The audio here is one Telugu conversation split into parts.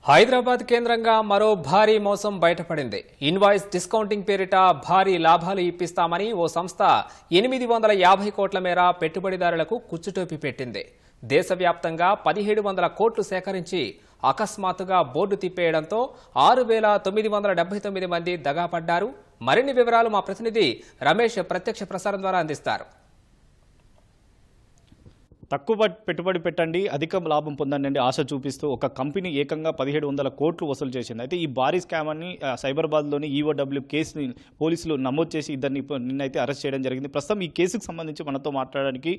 హైదరాబాద్ కేంద్రంగా మరో భారీ మోసం బయటపడింది. ఇన్వాయిస్ డిస్కౌంటింగ్ పేరిట భారీ లాభాలు ఇప్పిస్తామని ఓ సంస్థ 850 కోట్ల మేర పెట్టుబడిదారులకు కుచ్చుటోపి పెట్టింది. దేశవ్యాప్తంగా 1700 కోట్లు సేకరించి అకస్మాత్తుగా బోర్డు తిప్పేయడంతో 6979 మంది దగాపడ్డారు. మరిన్ని వివరాలు మా ప్రతినిధి రమేష్ ప్రత్యక్ష ప్రసారం ద్వారా అందిస్తారు. తక్కువ పెట్టుబడి పెట్టండి, అధిక లాభం పొందండి ఆశ చూపిస్తూ ఒక కంపెనీ ఏకంగా 1700 కోట్లు వసూలు చేసింది. అయితే ఈ భారీ స్కామ్ అని సైబరాబాద్లోని ఈఓడబ్ల్యూ కేసుని పోలీసులు నమోదు చేసి ఇద్దరిని నిన్నైతే అరెస్ట్ చేయడం జరిగింది. ప్రస్తుతం ఈ కేసుకు సంబంధించి మనతో మాట్లాడడానికి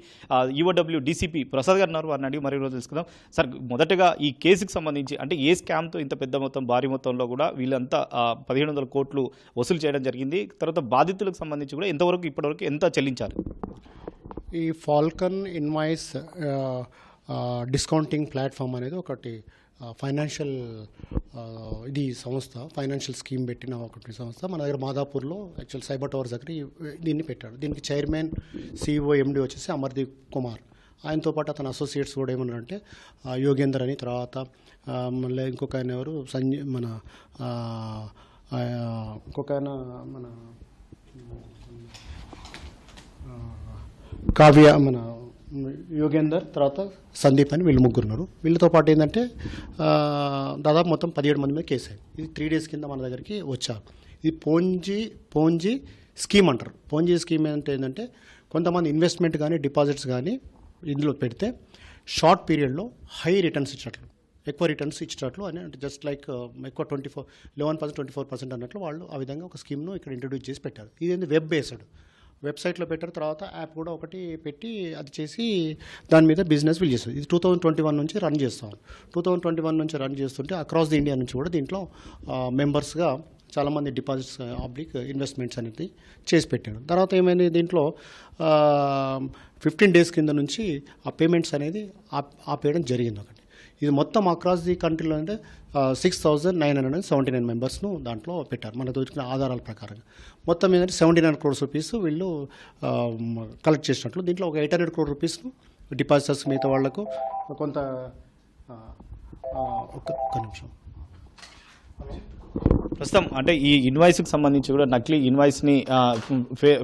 ఈఓడబ్ల్యూ డీసీపీ ప్రసాద్ గారు ఉన్నారు. వారిని అడిగి మరో రోజు తెలుసుకుందాం. సార్, మొదటగా ఈ కేసుకు సంబంధించి అంటే ఏ స్కామ్తో ఇంత పెద్ద మొత్తం భారీ మొత్తంలో కూడా వీళ్ళంతా 1700 కోట్లు వసూలు చేయడం జరిగింది? తర్వాత బాధితులకు సంబంధించి కూడా ఎంతవరకు ఇప్పటివరకు ఎంత చెల్లించారు? ఈ ఫాల్కన్ ఇన్వాయిస్ డిస్కౌంటింగ్ ప్లాట్ఫామ్ అనేది ఒకటి ఫైనాన్షియల్ ఇది సంస్థ, ఫైనాన్షియల్ స్కీమ్ పెట్టిన ఒకటి సంస్థ. మన దగ్గర మాదాపూర్లో యాక్చువల్ సైబర్ టవర్స్ దగ్గర దీన్ని పెట్టాడు. దీనికి చైర్మన్, సిఇఓ, ఎండి వచ్చేసి అమర్దీప్ కుమార్. ఆయనతో పాటు అతని అసోసియేట్స్ కూడా ఏమన్నారంటే యోగేందర్ అని, తర్వాత మళ్ళీ ఇంకొక ఆయన ఎవరు ఇంకొక ఆయన మన కావ్య, మన యోగేందర్, తర్వాత సందీప్ అని వీళ్ళు ముగ్గురున్నారు. వీళ్ళతో పాటు ఏంటంటే దాదాపు మొత్తం 17 మంది మీద కేసు అయింది. ఇది 3 days కింద మన దగ్గరికి వచ్చారు. ఇది పోంజీ స్కీమ్ అంటారు. పోంజీ స్కీమ్ ఏంటంటే కొంతమంది ఇన్వెస్ట్మెంట్ కానీ డిపాజిట్స్ కానీ ఇందులో పెడితే షార్ట్ పీరియడ్లో హై రిటర్న్స్ ఇచ్చినట్లు, ఎక్కువ రిటర్న్స్ ఇచ్చినట్లు అని, అంటే జస్ట్ లైక్ ఎక్కువ 11%, 24% అన్నట్లు వాళ్ళు ఆ విధంగా ఒక స్కీమ్ను ఇక్కడ ఇంట్రడ్యూస్ చేసి పెట్టారు. ఇది వెబ్ బేస్డ్, వెబ్సైట్లో పెట్టారు. తర్వాత యాప్ కూడా ఒకటి పెట్టి అది చేసి దాని మీద బిజినెస్ వీళ్ళు చేస్తారు. ఇది 2021 నుంచి రన్ చేస్తాం. 2021 నుంచి రన్ చేస్తుంటే అక్రాస్ ది ఇండియా నుంచి కూడా దీంట్లో మెంబర్స్గా చాలామంది డిపాజిట్స్ ఆబ్లిక్ ఇన్వెస్ట్మెంట్స్ అనేది చేసి పెట్టారు. తర్వాత ఏమైంది, దీంట్లో 15 days కింద నుంచి ఆ పేమెంట్స్ అనేది ఆపేయడం జరిగింది ఒకటి. ఇది మొత్తం అక్రాస్ ది కంట్రీలో అంటే 6979 మెంబర్స్ను దాంట్లో పెట్టారు మన దొరికిన ఆధారాల ప్రకారంగా. మొత్తం ఏంటంటే 79 crores రూపీస్ వీళ్ళు కలెక్ట్ చేసినట్లు. దీంట్లో ఒక 800 crore రూపీస్ను డిపాజిటర్స్ మిగతా వాళ్లకు కొంత ఒక్క నిమిషం. ప్రస్తుతం అంటే ఈ ఇన్వాయిస్కి సంబంధించి కూడా నకిలీ ఇన్వాయిస్ని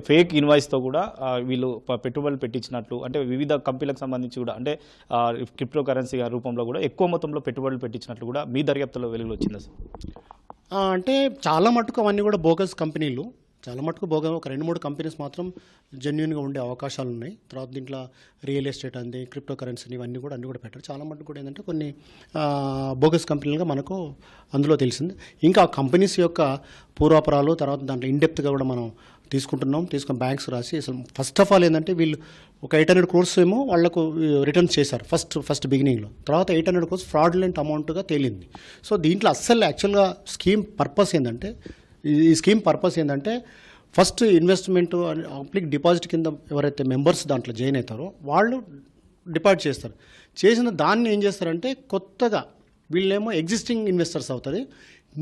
ఫేక్ ఇన్వాయిస్తో కూడా వీళ్ళు పెట్టుబడులు పెట్టించినట్లు, అంటే వివిధ కంపెనీలకు సంబంధించి కూడా అంటే క్రిప్టో కరెన్సీ రూపంలో కూడా ఎక్కువ మొత్తంలో పెట్టుబడులు పెట్టించినట్లు కూడా మీ దర్యాప్తులో వెలుగులో వచ్చింది సార్? అంటే చాలా మటుకు అవన్నీ కూడా బోగస్ కంపెనీలు, చాలా మటుకు ఒక 2-3 కంపెనీస్ మాత్రం జెన్యున్గా ఉండే అవకాశాలు ఉన్నాయి. తర్వాత దీంట్లో రియల్ ఎస్టేట్ అంది, క్రిప్టో కరెన్సీ అన్నీ కూడా పెట్టారు. చాలా మటుకు కూడా ఏంటంటే కొన్ని బోగస్ కంపెనీలుగా మనకు అందులో తెలిసింది. ఇంకా ఆ కంపెనీస్ యొక్క పూర్వాపరాలు, తర్వాత దాంట్లో ఇన్డెప్త్గా కూడా మనం తీసుకుని బ్యాంక్స్ రాసి అసలు ఫస్ట్ ఆఫ్ ఆల్ ఏంటంటే వీళ్ళు ఒక 800 crores ఏమో వాళ్లకు రిటర్న్స్ చేశారు ఫస్ట్ బిగినింగ్లో. తర్వాత 800 crores ఫ్రాడ్లెంట్ అమౌంట్గా తేలింది. సో దీంట్లో అస్సలు యాక్చువల్గా ఈ స్కీమ్ పర్పస్ ఏంటంటే ఫస్ట్ ఇన్వెస్ట్మెంట్ పబ్లిక్ డిపాజిట్ కింద ఎవరైతే మెంబర్స్ దాంట్లో జాయిన్ అవుతారో వాళ్ళు డిపాజిట్ చేస్తారు. చేసిన దాన్ని ఏం చేస్తారంటే కొత్తగా వీళ్ళేమో ఎగ్జిస్టింగ్ ఇన్వెస్టర్స్ అవుతుంది,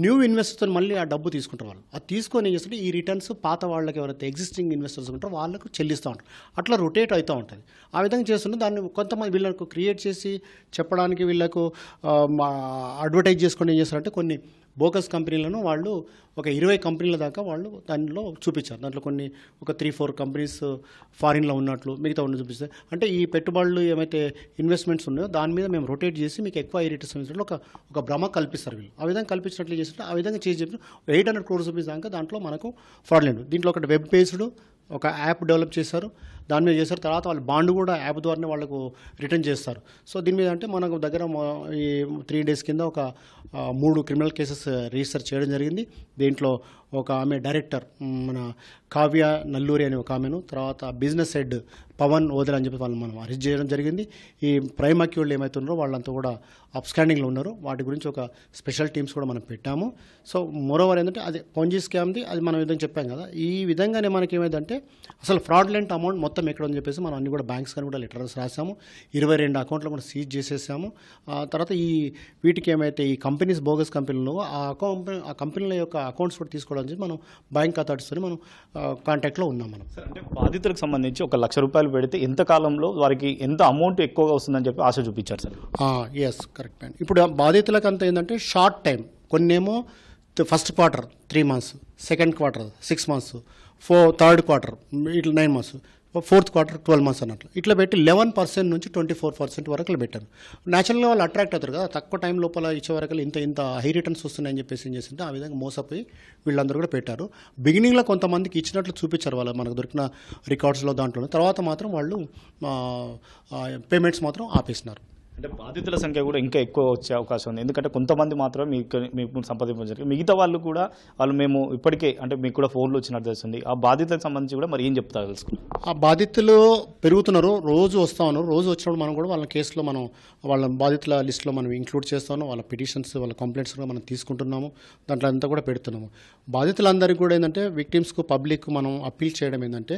న్యూ ఇన్వెస్టర్తో మళ్ళీ ఆ డబ్బు తీసుకుంటారు. వాళ్ళు అది తీసుకొని ఏం చేస్తుంటే ఈ రిటర్న్స్ పాత వాళ్ళకి ఎవరైతే ఎగ్జిస్టింగ్ ఇన్వెస్టర్స్ ఉంటారో వాళ్ళకు చెల్లిస్తూ ఉంటారు. అట్లా రొటేట్ అవుతూ ఉంటుంది. ఆ విధంగా చేస్తుంటే దాన్ని కొంతమంది వీళ్ళకు క్రియేట్ చేసి చెప్పడానికి, వీళ్ళకు అడ్వర్టైజ్ చేసుకొని ఏం చేస్తారంటే కొన్ని బోగస్ కంపెనీలను వాళ్ళు ఒక 20 కంపెనీల దాకా వాళ్ళు దానిలో చూపించారు. దాంట్లో ఒక 3-4 కంపెనీస్ ఫారిన్లో ఉన్నట్లు, మిగతా ఉన్న చూపిస్తారు. అంటే ఈ పెట్టుబడులు ఏమైతే ఇన్వెస్ట్మెంట్స్ ఉన్నాయో దాని మీద మేము రొటేట్ చేసి మీకు ఎక్కువ రిటర్న్స్ ఒక భ్రమ కల్పిస్తారు వీళ్ళు. ఆ విధంగా కల్పించినట్లు చేసినట్టు ఆ విధంగా చేసి చెప్పిన 800 crores రూపీస్ దాకా దాంట్లో మనకు ఫ్రాడ్లెంట్. దీంట్లో ఒకటి వెబ్ బేస్డ్ ఒక యాప్ డెవలప్ చేశారు, దాని మీద చేశారు. తర్వాత వాళ్ళు బాండ్ కూడా యాప్ ద్వారానే వాళ్ళకు రిటర్న్ చేస్తారు. సో దీని మీద అంటే మనకు దగ్గర ఈ 3 days కింద ఒక 3 క్రిమినల్ కేసెస్ రిజిస్టర్ చేయడం జరిగింది. దీంట్లో ఒక ఆమె డైరెక్టర్ మన కావ్య నల్లూరి అనే ఒక ఆమెను, తర్వాత బిజినెస్ హెడ్ పవన్ ఓదెల్ అని చెప్పి వాళ్ళు మనం అరెస్ట్ చేయడం జరిగింది. ఈ ప్రైమ్ అక్యూర్లు ఏమైతే ఉన్నారో వాళ్ళంతా కూడా అప్స్టాండింగ్లో ఉన్నారు. వాటి గురించి ఒక స్పెషల్ టీమ్స్ కూడా మనం పెట్టాము. సో మోరోవర్ ఏంటంటే అది పొంజీ స్కామ్ది అది మనం విధంగా చెప్పాం కదా. ఈ విధంగానే మనకి ఏమైందంటే అసలు ఫ్రాడ్లెంట్ అమౌంట్ మొత్తం ఎక్కడ అని చెప్పేసి మనం అన్ని కూడా బ్యాంక్స్ కానీ కూడా లెటర్స్ రాసాము. 22 అకౌంట్లు కూడా సీజ్ చేసేసాము. తర్వాత వీటికి ఏమైతే ఈ కంపెనీస్ బోగస్ కంపెనీలు ఆ కంపెనీల యొక్క అకౌంట్స్ కూడా తీసుకోవడానికి మనం బ్యాంక్ అథారిటీస్తో మనం కాంటాక్ట్లో ఉన్నాం మనం. సార్, అంటే బాధితులకు సంబంధించి 1,00,000 రూపాయలు పెడితే ఎంత కాలంలో వారికి ఎంత అమౌంట్ ఎక్కువగా వస్తుందని చెప్పి ఆశ చూపించారు సార్. ఎస్, కరెక్ట్ అండి. ఇప్పుడు బాధితులకు అంతా ఏంటంటే షార్ట్ టైం, కొన్నేమో first quarter 3 months, second quarter 6 months, third quarter ఇట్లా 9 months, ఫోర్త్ క్వార్టర్ 12 months అన్నట్లు ఇట్లా పెట్టి 11% నుంచి 24% వరకు పెట్టారు. న్యాచురల్గా వాళ్ళు అట్రాక్ట్ అవుతారు కదా, తక్కువ టైం లోపల ఇచ్చే వరకు ఇంత హై రిటర్న్స్ వస్తున్నాయని చెప్పేసి ఏం చేసింటే ఆ విధంగా మోసపోయి వీళ్ళందరూ కూడా పెట్టారు. బిగినింగ్లో కొంతమందికి ఇచ్చినట్లు చూపించారు వాళ్ళు మనకు దొరికిన రికార్డ్స్లో దాంట్లో, తర్వాత మాత్రం వాళ్ళు పేమెంట్స్ మాత్రం ఆపేసినారు. అంటే బాధితుల సంఖ్య కూడా ఇంకా ఎక్కువ వచ్చే అవకాశం ఉంది. ఎందుకంటే కొంతమంది మాత్రం మీకు సంప్రదించారు, మిగతా వాళ్ళు కూడా మేము ఇప్పటికే అంటే మీకు కూడా ఫోన్లు వచ్చినట్టు తెలుస్తుంది. ఆ బాధితులకు సంబంధించి కూడా మరి ఏం చెప్తారు తెలుసుకున్నాం. ఆ బాధితులు పెరుగుతున్నారు, రోజు వస్తూ ఉన్నారు. రోజు వచ్చినప్పుడు మనం కూడా వాళ్ళ కేసులో మనం వాళ్ళ బాధితుల లిస్టులో మనం ఇంక్లూడ్ చేస్తాము. వాళ్ళ పిటిషన్స్, వాళ్ళ కంప్లైంట్స్ కూడా మనం తీసుకుంటున్నాము, దాంట్లో అంతా కూడా పెడుతున్నాము. బాధితులందరికీ కూడా ఏంటంటే విక్టిమ్స్కు, పబ్లిక్ మనం అప్పీల్ చేయడం ఏంటంటే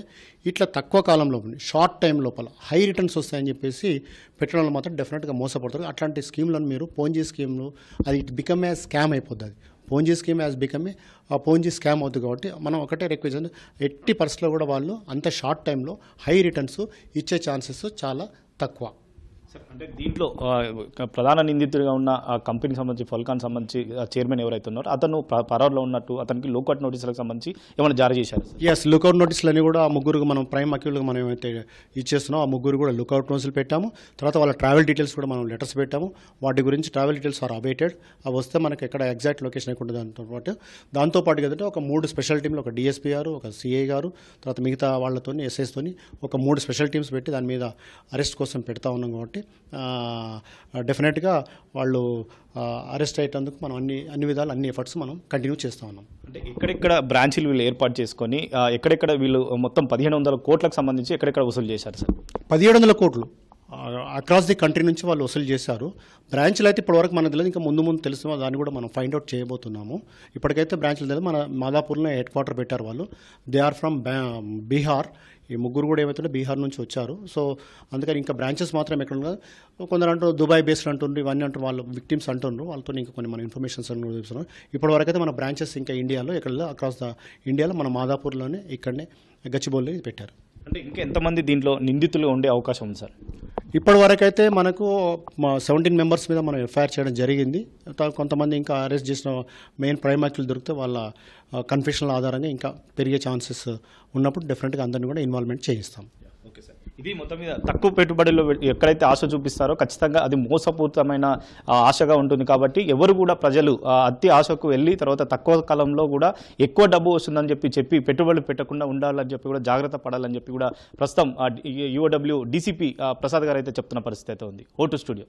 ఇట్లా తక్కువ కాలంలో షార్ట్ టైం లోపల హై రిటర్న్స్ వస్తాయని చెప్పేసి పెట్టడం మాత్రం డెఫినెట్గా మోసపడతారు. అట్లాంటి స్కీమ్లను మీరు పోంజీ స్కీమ్లు అది బికమ్ ఏ స్కామ్ అయిపోద్ది. అది పోంజీ స్కీమ్ యాజ్ బికమ్ ఆ పోంజీ స్కామ్ అవుతుంది. కాబట్టి మనం ఒకటే రిక్వెస్ట్, 80% కూడా వాళ్ళు అంత షార్ట్ టైంలో హై రిటర్న్స్ ఇచ్చే ఛాన్సెస్ చాలా తక్కువ. అంటే దీంట్లో ప్రధాన నిందితుడిగా ఉన్న ఆ కంపెనీకి సంబంధించి ఫల్కాన్ సంబంధించి చైర్మన్ ఎవరైతే ఉన్నారో అతను పరోల్లో ఉన్నట్టు అతనికి లుకౌట్ నోటీసులకు సంబంధించి ఏమైనా జారీ చేశారు? ఎస్, లుకౌట్ నోటీసులని కూడా ఆ ముగ్గురు మనం ప్రైమ్ అక్యూల్గా మనం ఏమైతే ఇచ్చేస్తున్నాం ఆ ముగ్గురు కూడా లుకౌట్ నోటీసులు పెట్టాము. తర్వాత వాళ్ళ ట్రావెల్ డీటెయిల్స్ కూడా మనం లెటర్స్ పెట్టాము. వాటి గురించి ట్రావెల్ డీటెయిల్స్ ఆర్ అవైటెడ్. అవి వస్తే మనకి ఎక్కడ ఎగ్జాక్ట్ లొకేషన్ ఎక్కడ దాంతోపాటు కదంటే ఒక 3 స్పెషల్ టీంలు, ఒక డిఎస్పీ గారు, ఒక సిఐ గారు, తర్వాత మిగతా వాళ్ళతో ఎస్ఐస్తోని ఒక 3 స్పెషల్ టీమ్స్ పెట్టి దాని మీద అరెస్ట్ కోసం పెడతా ఉన్నాం. కాబట్టి డెఫినెట్గా వాళ్ళు అరెస్ట్ అయ్యేందుకు మనం అన్ని విధాలు అన్ని ఎఫర్ట్స్ మనం కంటిన్యూ చేస్తూ ఉన్నాం. అంటే ఎక్కడెక్కడ బ్రాంచీలు వీళ్ళు ఏర్పాటు చేసుకొని ఎక్కడెక్కడ వీళ్ళు మొత్తం 1,500 కోట్లకు సంబంధించి ఎక్కడెక్కడ వసూలు చేశారు సార్? 1,700 కోట్లు అక్రాస్ ది కంట్రీ నుంచి వాళ్ళు వసూలు చేశారు. బ్రాంచ్లు అయితే ఇప్పటివరకు మనకు తెలియదు, ఇంకా ముందు తెలుసు, దాన్ని కూడా మనం ఫైండ్ అవుట్ చేయబోతున్నాము. ఇప్పటికైతే బ్రాంచ్లు తెలియదు. మన మాదాపూర్లో హెడ్ క్వార్టర్ పెట్టారు వాళ్ళు. They are from Bihar. ఈ ముగ్గురు కూడా ఏమవుతుంటే బీహార్ నుంచి వచ్చారు. సో అందుకని ఇంకా బ్రాంచెస్ మాత్రం ఎక్కడ ఉండదు. కొందరు అంటారు దుబాయ్ బేస్డ్ అంటుండ్రు, ఇవన్నీ అంటారు, వాళ్ళు విక్టిమ్స్ అంటుండ్రు. వాళ్ళతో ఇంకా కొన్ని మన ఇన్ఫర్మేషన్స్ చూస్తున్నాం. ఇప్పటివరకు అయితే మన బ్రాంచెస్ ఇంకా ఇండియాలో ఎక్కడ అక్రాస్ ద ఇండియాలో మన మాదాపూర్లోనే ఇక్కడనే గచ్చిబౌలిలో పెట్టారు. అంటే ఇంకా ఎంతమంది దీంట్లో నిందితులు ఉండే అవకాశం ఉంది సార్? ఇప్పటి వరకు అయితే మనకు 17 మెంబర్స్ మీద మనం ఎఫ్ఐఆర్ చేయడం జరిగింది. కొంతమంది ఇంకా అరెస్ట్ చేసిన మెయిన్ ప్రైమ్ అక్యూల్ దొరికితే వాళ్ళ కన్ఫెషన్ల ఆధారంగా ఇంకా పెరిగే ఛాన్సెస్ ఉన్నప్పుడు డెఫినెట్గా అందరినీ కూడా ఇన్వాల్వ్మెంట్ చేయిస్తాం. ఓకే సార్, ఇది మొత్తం మీద తక్కువ పెట్టుబడిలో ఎక్కడైతే ఆశ చూపిస్తారో ఖచ్చితంగా అది మోసపూరితమైన ఆశగా ఉంటుంది. కాబట్టి ఎవరు కూడా ప్రజలు అతి ఆశకు వెళ్ళి తర్వాత తక్కువ కాలంలో కూడా ఎక్కువ డబ్బు వస్తుందని చెప్పి పెట్టుబడులు పెట్టకుండా ఉండాలని చెప్పి కూడా జాగ్రత్త పడాలని చెప్పి కూడా ప్రస్తుతం UOW డీసీపీ ప్రసాద్ గారు అయితే చెప్తున్న పరిస్థితి అయితే ఉంది. O2 studio.